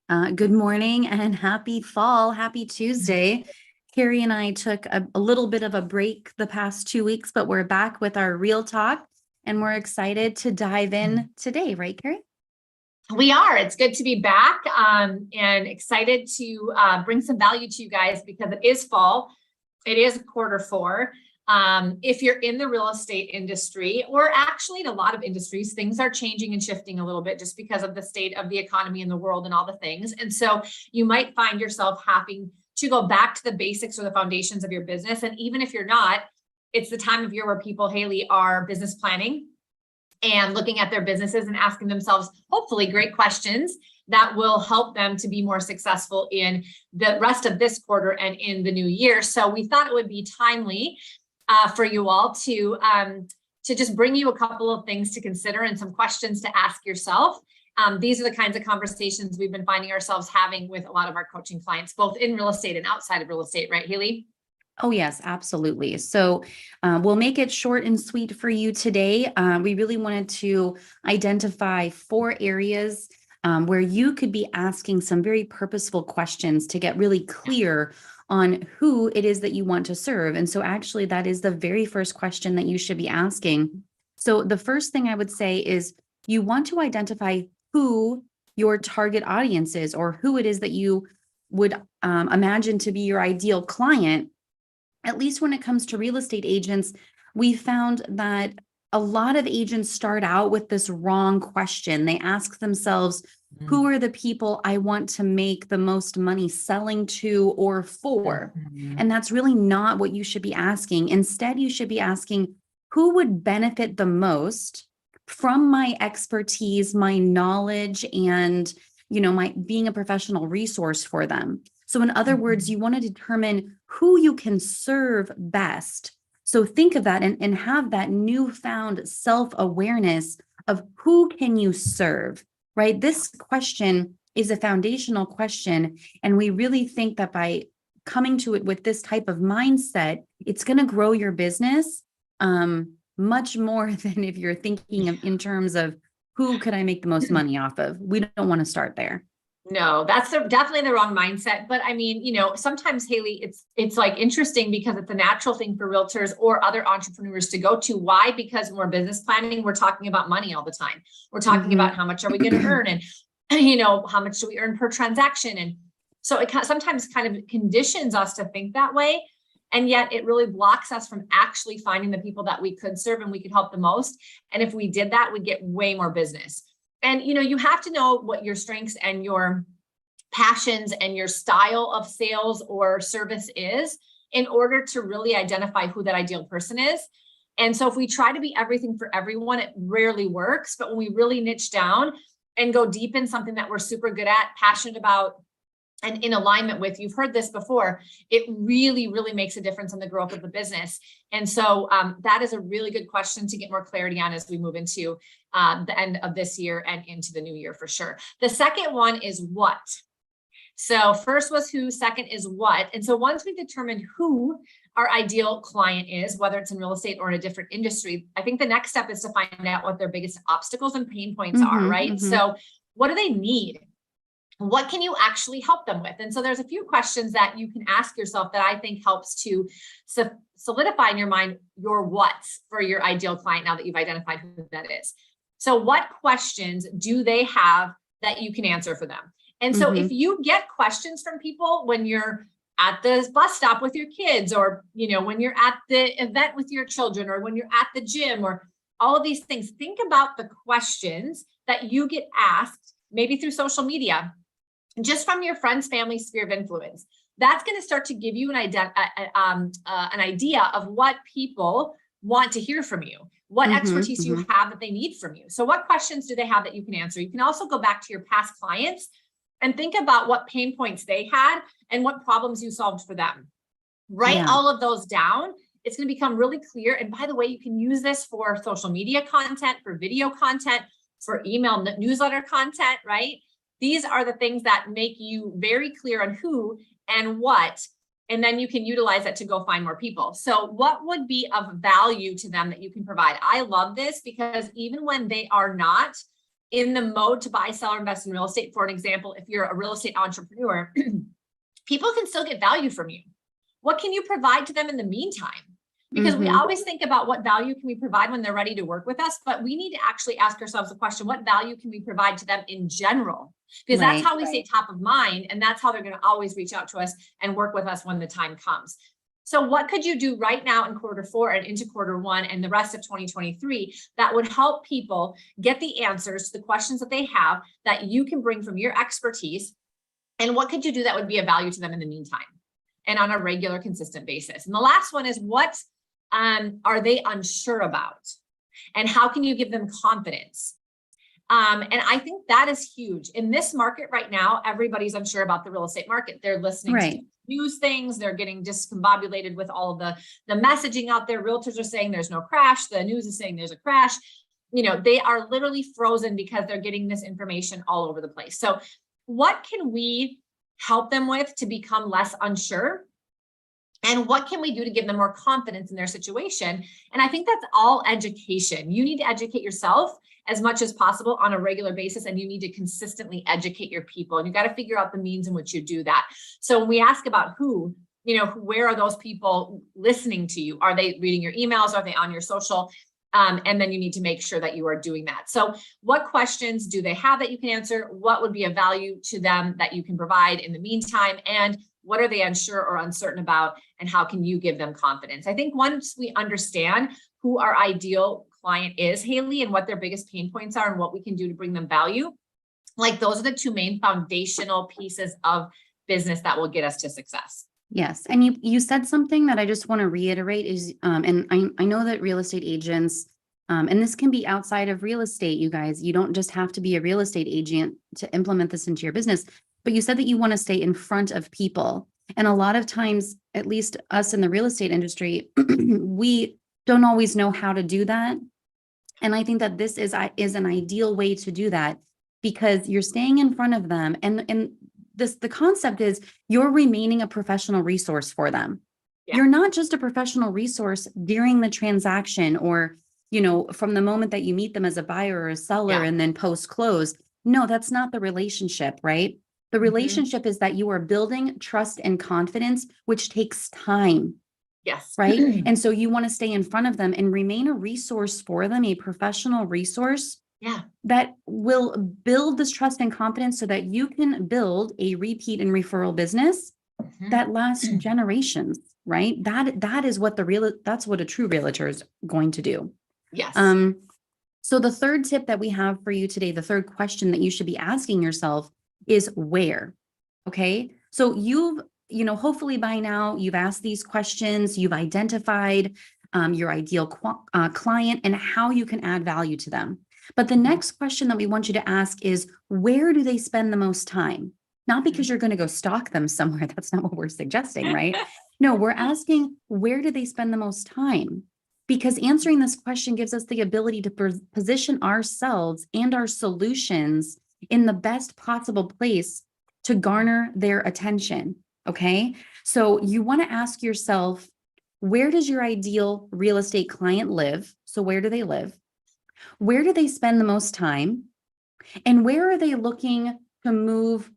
Good morning and happy fall. Happy Tuesday. Carrie and I took a little bit of a break the past 2 weeks, but we're back with our real talk and we're excited to dive in today, right, Carrie? We are. It's good to be back and excited to bring some value to you guys because it is fall. It is quarter 4. If you're in the real estate industry, or actually in a lot of industries, things are changing and shifting a little bit just because of the state of the economy in the world and all the things. And so you might find yourself having to go back to the basics or the foundations of your business. And even if you're not, it's the time of year where people, Haley, are business planning and looking at their businesses and asking themselves, hopefully, great questions that will help them to be more successful in the rest of this quarter and in the new year. So we thought it would be timely for you all to just bring you a couple of things to consider and some questions to ask yourself. These are the kinds of conversations we've been finding ourselves having with a lot of our coaching clients, both in real estate and outside of real estate, right, Haley? Oh, yes, absolutely. So we'll make it short and sweet for you today. We really wanted to identify 4 areas where you could be asking some very purposeful questions to get really clear on who it is that you want to serve. And so actually, that is the very first question that you should be asking. So the first thing I would say is you want to identify who your target audience is, or who it is that you would imagine to be your ideal client. At least when it comes to real estate agents, we found that a lot of agents start out with this wrong question. They ask themselves, who are the people I want to make the most money selling to or for? And that's really not what you should be asking. Instead, you should be asking, who would benefit the most from my expertise, my knowledge, and my being a professional resource for them? So in other words, you want to determine who you can serve best. So think of that and have that newfound self-awareness of who can you serve, right? This question is a foundational question. And we really think that by coming to it with this type of mindset, it's going to grow your business much more than if you're thinking in terms of who could I make the most money off of. We don't want to start there. No, that's definitely the wrong mindset. But I mean, sometimes, Haley, it's like interesting because it's a natural thing for realtors or other entrepreneurs to go to. Why? Because when we're business planning, we're talking about money all the time. We're talking about how much are we going to earn, and how much do we earn per transaction. And so it sometimes kind of conditions us to think that way. And yet it really blocks us from actually finding the people that we could serve and we could help the most. And if we did that, we'd get way more business. And, you have to know what your strengths and your passions and your style of sales or service is in order to really identify who that ideal person is. And so if we try to be everything for everyone, it rarely works. But when we really niche down and go deep in something that we're super good at, passionate about, and in alignment with, you've heard this before, it really, really makes a difference in the growth of the business. And so that is a really good question to get more clarity on as we move into the end of this year and into the new year for sure. The second one is what. So first was who, second is what. And so once we've determined who our ideal client is, whether it's in real estate or in a different industry, I think the next step is to find out what their biggest obstacles and pain points are, right? So what do they need? What can you actually help them with? And so there's a few questions that you can ask yourself that I think helps to solidify in your mind your what's for your ideal client now that you've identified who that is. So what questions do they have that you can answer for them? And so if you get questions from people when you're at the bus stop with your kids, or, when you're at the event with your children, or when you're at the gym, or all of these things, think about the questions that you get asked, maybe through social media, just from your friends, family, sphere of influence. That's going to start to give you an idea of what people want to hear from you, what expertise you have that they need from you. So what questions do they have that you can answer? You can also go back to your past clients and think about what pain points they had and what problems you solved for them. Write all of those down. It's going to become really clear. And by the way, you can use this for social media content, for video content, for email newsletter content, right? These are the things that make you very clear on who and what, and then you can utilize that to go find more people. So what would be of value to them that you can provide? I love this because even when they are not in the mode to buy, sell, or invest in real estate, for an example, if you're a real estate entrepreneur, people can still get value from you. What can you provide to them in the meantime? Because we always think about what value can we provide when they're ready to work with us, but we need to actually ask ourselves the question, what value can we provide to them in general? Because that's how we stay top of mind, and that's how they're going to always reach out to us and work with us when the time comes. So what could you do right now in Q4 and into Q1 and the rest of 2023 that would help people get the answers to the questions that they have that you can bring from your expertise? And what could you do that would be of value to them in the meantime and on a regular, consistent basis? And the last one is, what are they unsure about? And how can you give them confidence? And I think that is huge. In this market right now, everybody's unsure about the real estate market. They're listening to news things. They're getting discombobulated with all of the messaging out there. Realtors are saying there's no crash. The news is saying there's a crash. You know, they are literally frozen because they're getting this information all over the place. So what can we help them with to become less unsure? And what can we do to give them more confidence in their situation? And I think that's all education. You need to educate yourself as much as possible on a regular basis, and you need to consistently educate your people. And you got to figure out the means in which you do that. So when we ask about who, you know, where are those people listening to you? Are they reading your emails? Are they on your social? And then you need to make sure that you are doing that. So what questions do they have that you can answer? What would be of value to them that you can provide in the meantime? And what are they unsure or uncertain about? And how can you give them confidence? I think once we understand who our ideal client is, Haley, and what their biggest pain points are and what we can do to bring them value, like those are the two main foundational pieces of business that will get us to success. Yes. And you said something that I just want to reiterate is, and I know that real estate agents, and this can be outside of real estate, you guys, you don't just have to be a real estate agent to implement this into your business, but you said that you want to stay in front of people. And a lot of times, at least us in the real estate industry, we don't always know how to do that. And I think that this is an ideal way to do that, because you're staying in front of them, and the concept is you're remaining a professional resource for them. Yeah. You're not just a professional resource during the transaction, or, you know, from the moment that you meet them as a buyer or a seller and then post close. No, that's not the relationship, right? The relationship is that you are building trust and confidence, which takes time. Yes. Right. And so you want to stay in front of them and remain a resource for them, a professional resource. Yeah. That will build this trust and confidence so that you can build a repeat and referral business that lasts generations, right? That is what that's what a true realtor is going to do. Yes. So the third tip that we have for you today, the third question that you should be asking yourself is where. Okay. So hopefully by now you've asked these questions, you've identified your ideal client and how you can add value to them. But the next question that we want you to ask is, where do they spend the most time? Not because you're going to go stalk them somewhere. That's not what we're suggesting, right? No, we're asking, where do they spend the most time? Because answering this question gives us the ability to position ourselves and our solutions in the best possible place to garner their attention. Okay. So you want to ask yourself, where does your ideal real estate client live? So where do they live? Where do they spend the most time? And where are they looking to move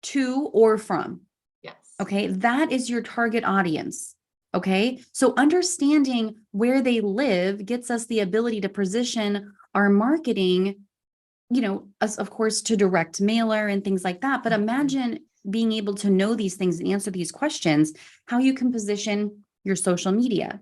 to or from? Yes. Okay. That is your target audience. Okay. So understanding where they live gets us the ability to position our marketing, us, of course, to direct mailer and things like that. But imagine being able to know these things and answer these questions, how you can position your social media,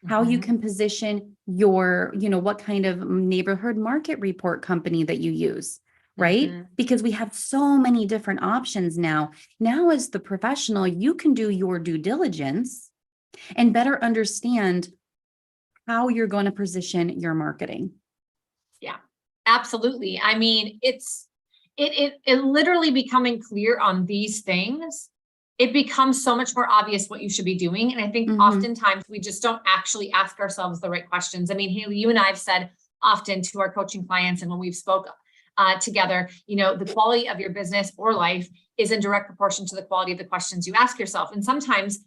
how you can position your, what kind of neighborhood market report company that you use, right? Because we have so many different options now. Now, as the professional, you can do your due diligence and better understand how you're going to position your marketing. Yeah, absolutely. I mean, it literally becoming clear on these things, it becomes so much more obvious what you should be doing. And I think oftentimes we just don't actually ask ourselves the right questions. I mean, Haley, you and I have said often to our coaching clients, and when we've spoke together, the quality of your business or life is in direct proportion to the quality of the questions you ask yourself. And sometimes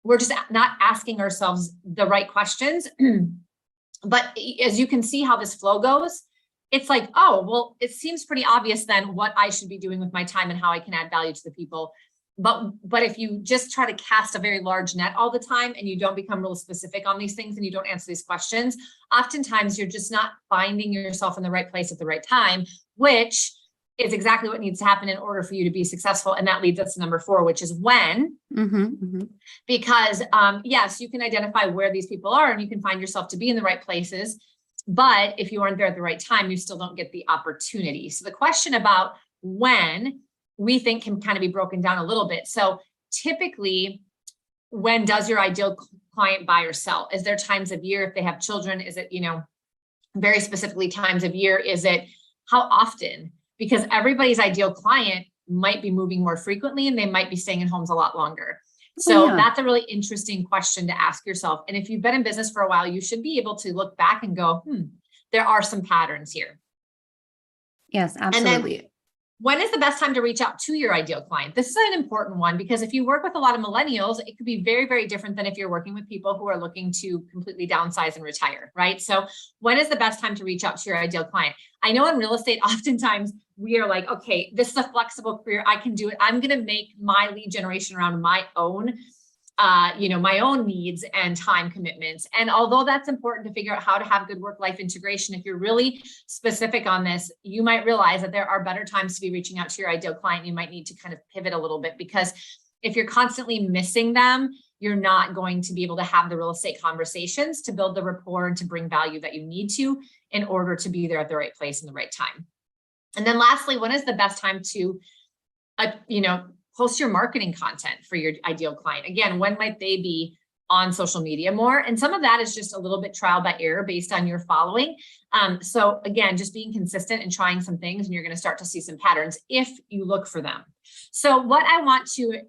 we're just not asking ourselves the right questions. But as you can see how this flow goes, it's like, oh, well, it seems pretty obvious then what I should be doing with my time and how I can add value to the people. But if you just try to cast a very large net all the time and you don't become real specific on these things and you don't answer these questions, oftentimes you're just not finding yourself in the right place at the right time, which is exactly what needs to happen in order for you to be successful. And that leads us to number 4, which is when. Because yes, you can identify where these people are and you can find yourself to be in the right places. But if you aren't there at the right time, you still don't get the opportunity. So the question about when, we think, can kind of be broken down a little bit. So typically, when does your ideal client buy or sell? Is there times of year? If they have children, is it, very specifically times of year? Is it how often? Because everybody's ideal client might be moving more frequently and they might be staying in homes a lot longer. So that's a really interesting question to ask yourself. And if you've been in business for a while, you should be able to look back and go, there are some patterns here. Yes, absolutely. And then, when is the best time to reach out to your ideal client? This is an important one because if you work with a lot of millennials, it could be very, very different than if you're working with people who are looking to completely downsize and retire, right? So when is the best time to reach out to your ideal client? I know in real estate, oftentimes we are like, okay, this is a flexible career. I can do it. I'm going to make my lead generation around my own my own needs and time commitments. And although that's important to figure out how to have good work-life integration, if you're really specific on this, you might realize that there are better times to be reaching out to your ideal client. You might need to kind of pivot a little bit because if you're constantly missing them, you're not going to be able to have the real estate conversations to build the rapport and to bring value that you need to in order to be there at the right place in the right time. And then lastly, when is the best time to, post your marketing content for your ideal client? Again, when might they be on social media more? And some of that is just a little bit trial by error based on your following. So again, just being consistent and trying some things, and you're going to start to see some patterns if you look for them. So what I want to,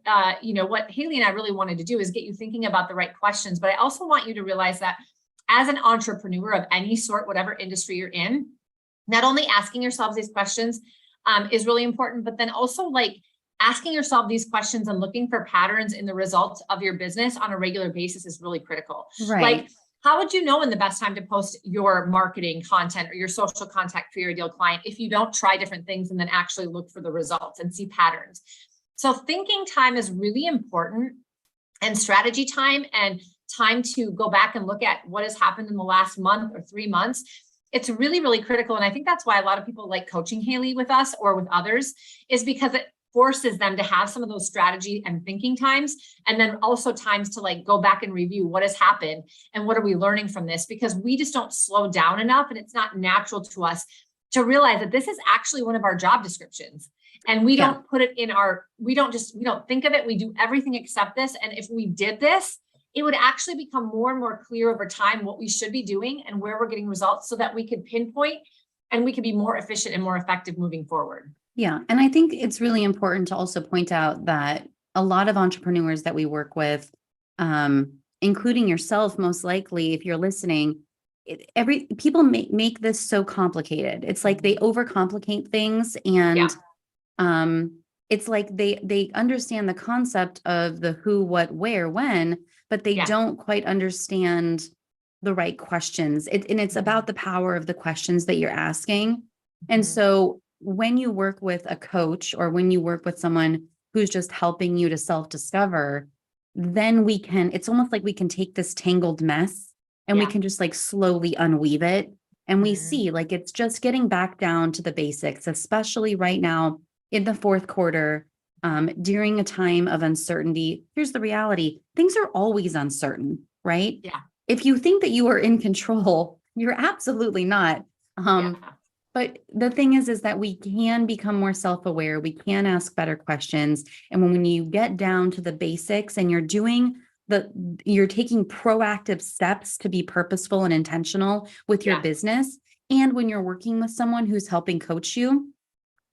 what Haley and I really wanted to do is get you thinking about the right questions, but I also want you to realize that as an entrepreneur of any sort, whatever industry you're in, not only asking yourselves these questions is really important, but then also asking yourself these questions and looking for patterns in the results of your business on a regular basis is really critical. Right. How would you know when the best time to post your marketing content or your social contact for your ideal client if you don't try different things and then actually look for the results and see patterns? So thinking time is really important, and strategy time and time to go back and look at what has happened in the last month or 3 months. It's really, really critical. And I think that's why a lot of people like coaching Haley with us or with others, is because it forces them to have some of those strategy and thinking times, and then also times to go back and review what has happened and what are we learning from this, because we just don't slow down enough, and it's not natural to us to realize that this is actually one of our job descriptions, and we don't put it in we don't think of it. We do everything except this. And if we did this, it would actually become more and more clear over time what we should be doing and where we're getting results, so that we could pinpoint and we could be more efficient and more effective moving forward. Yeah. And I think it's really important to also point out that a lot of entrepreneurs that we work with, including yourself, most likely, if you're listening, people make this so complicated. It's like they overcomplicate things, and it's like they understand the concept of the who, what, where, when, but they don't quite understand the right questions. And it's about the power of the questions that you're asking. And so when you work with a coach, or when you work with someone who's just helping you to self-discover, then it's almost like we can take this tangled mess and we can just slowly unweave it. And we see it's just getting back down to the basics, especially right now in the fourth quarter, during a time of uncertainty. Here's the reality. Things are always uncertain, right? Yeah. If you think that you are in control, you're absolutely not. But the thing is that we can become more self-aware. We can ask better questions. And when you get down to the basics and you're taking proactive steps to be purposeful and intentional with your business, and when you're working with someone who's helping coach you,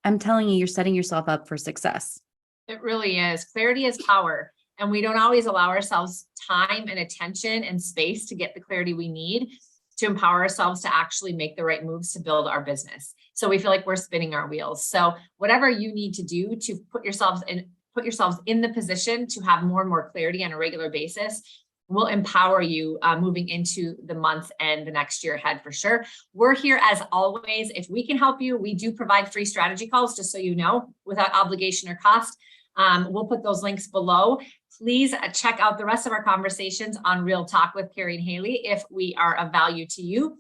I'm telling you, you're setting yourself up for success. It really is. Clarity is power. And we don't always allow ourselves time and attention and space to get the clarity we need to empower ourselves to actually make the right moves to build our business. So we feel like we're spinning our wheels. So whatever you need to do to put yourselves in the position to have more and more clarity on a regular basis, will empower you moving into the month and the next year ahead for sure. We're here as always. If we can help you, we do provide free strategy calls, just so you know, without obligation or cost. We'll put those links below. Please check out the rest of our conversations on Real Talk with Cari and Haley. If we are of value to you,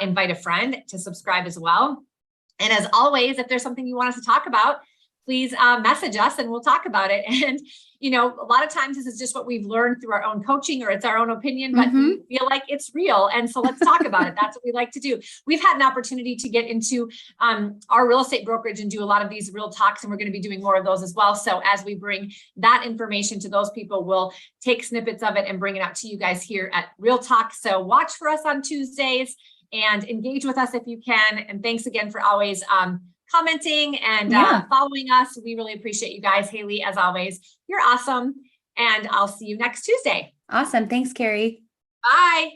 invite a friend to subscribe as well. And as always, if there's something you want us to talk about, please message us and we'll talk about it. And, you know, a lot of times this is just what we've learned through our own coaching, or it's our own opinion, but we feel like it's real. And so let's talk about it. That's what we like to do. We've had an opportunity to get into our real estate brokerage and do a lot of these real talks, and we're going to be doing more of those as well. So as we bring that information to those people, we'll take snippets of it and bring it out to you guys here at Real Talk. So watch for us on Tuesdays and engage with us if you can. And thanks again for always commenting and following us. We really appreciate you guys. Haley, as always, you're awesome. And I'll see you next Tuesday. Awesome. Thanks, Cari. Bye.